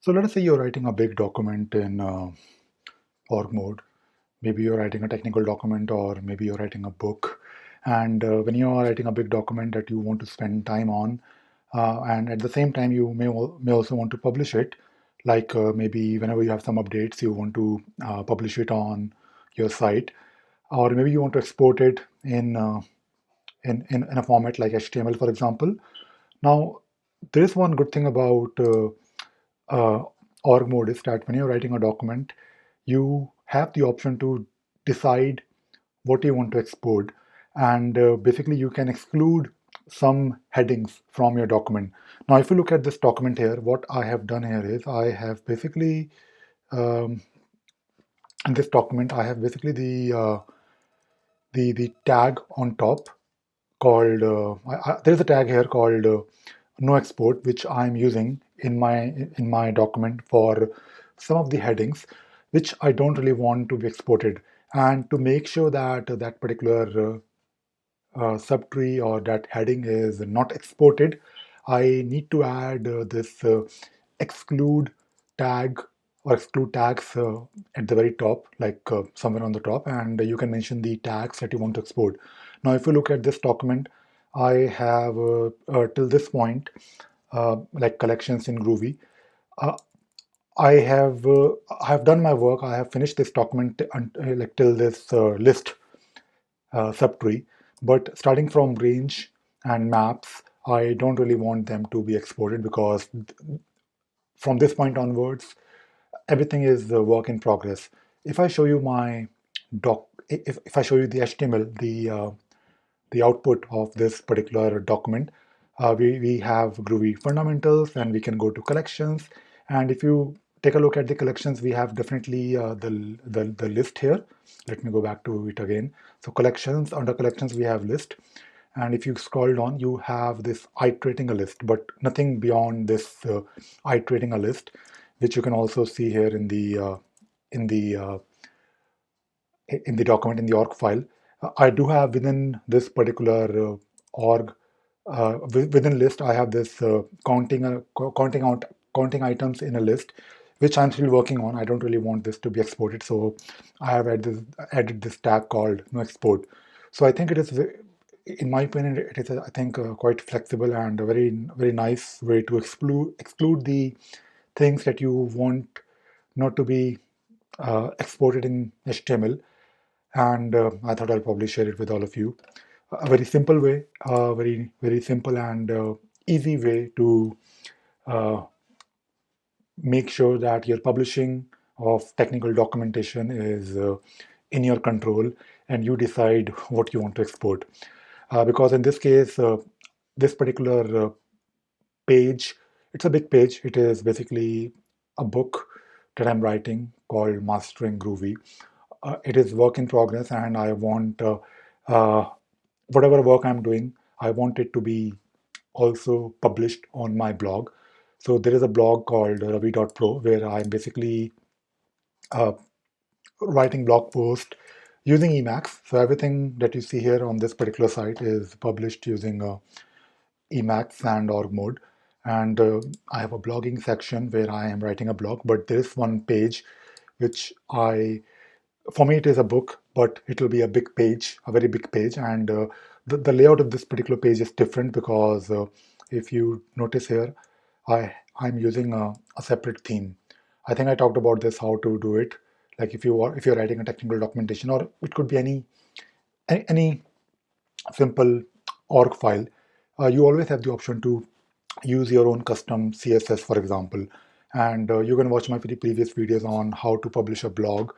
So let us say you're writing a big document in org mode. Maybe you're writing a technical document, or maybe you're writing a book. And when you are writing a big document that you want to spend time on, and at the same time you may also want to publish it, like maybe whenever you have some updates, you want to publish it on your site, or maybe you want to export it in a format like HTML, for example. Now, there is one good thing about uh, org mode is that when you're writing a document, you have the option to decide what you want to export, and basically you can exclude some headings from your document. Now, if you look at this document here, what I have done here is I have basically um, in this document I have basically the tag on top called there's a tag here called no export, which I'm using in my document for some of the headings which I don't really want to be exported. And to make sure that that particular subtree or that heading is not exported, I need to add this exclude tag or exclude tags at the very top, like somewhere on the top, and you can mention the tags that you want to export. Now, if you look at this document, I have till this point, like collections in Groovy. Uh, I have done my work. I have finished this document like till this list subtree, but starting from range and maps, I don't really want them to be exported because from this point onwards, everything is a work in progress. If I show you my if I show you the HTML, the output of this particular document, we have Groovy fundamentals, and we can go to collections. And if you take a look at the collections, we have definitely the list here. Let me go back to it again. So collections, under collections, we have list. And if you scroll down, you have this iterating a list, but nothing beyond this iterating a list, which you can also see here in the uh, in the document in the org file. I do have within this particular org within list. I have this counting items in a list, which I'm still working on. I don't really want this to be exported, so I have added this tag called no export. So I think it is, in my opinion, it is I think quite flexible and a very nice way to exclude the things that you want not to be exported in HTML, and I thought I'll probably share it with all of you. A very simple way, very simple and easy way to uh, make sure that your publishing of technical documentation is in your control, and you decide what you want to export. Because in this case, this particular page, it's a big page. It is basically a book that I'm writing called Mastering Groovy. It is work in progress, and I want uh, whatever work I'm doing, I want it to be also published on my blog. So there is a blog called ravi.pro where I'm basically uh, writing blog post using Emacs. So everything that you see here on this particular site is published using Emacs and org mode. And I have a blogging section where I am writing a blog, but there is one page which for me, it is a book, but it will be a big page, a very big page. And the layout of this particular page is different because if you notice here, I'm using a separate theme. I think I talked about this, how to do it. Like if you're writing a technical documentation, or it could be any simple org file, you always have the option to use your own custom CSS, for example. And you can watch my previous videos on how to publish a blog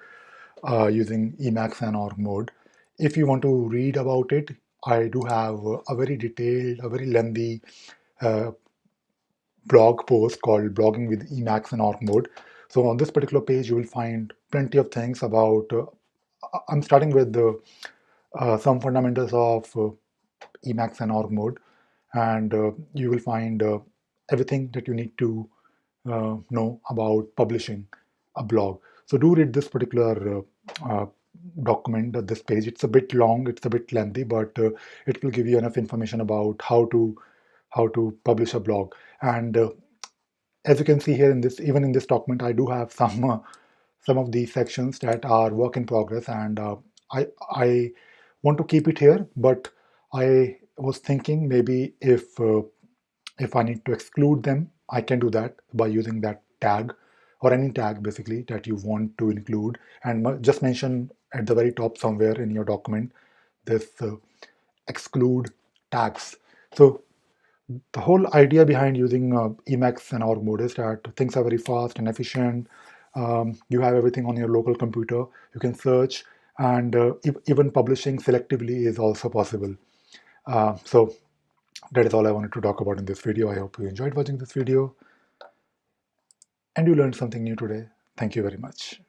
using Emacs and org mode. If you want to read about it, I do have a very detailed, a very lengthy uh, blog post called Blogging with Emacs and org mode. So on this particular page, you will find plenty of things about. I'm starting with some fundamentals of Emacs and org mode, and you will find everything that you need to know about publishing a blog. So do read this particular document, this page. It's a bit long, it's a bit lengthy, but it will give you enough information about how to publish a blog. And as you can see here in this, even in this document, I do have some of these sections that are work in progress, and I want to keep it here. But I was thinking maybe if I need to exclude them, I can do that by using that tag or any tag basically that you want to include, and just mention at the very top somewhere in your document this exclude tags. So the whole idea behind using Emacs and org mode is that things are very fast and efficient. You have everything on your local computer. You can search, and even publishing selectively is also possible. So that is all I wanted to talk about in this video. I hope you enjoyed watching this video and you learned something new today. Thank you very much.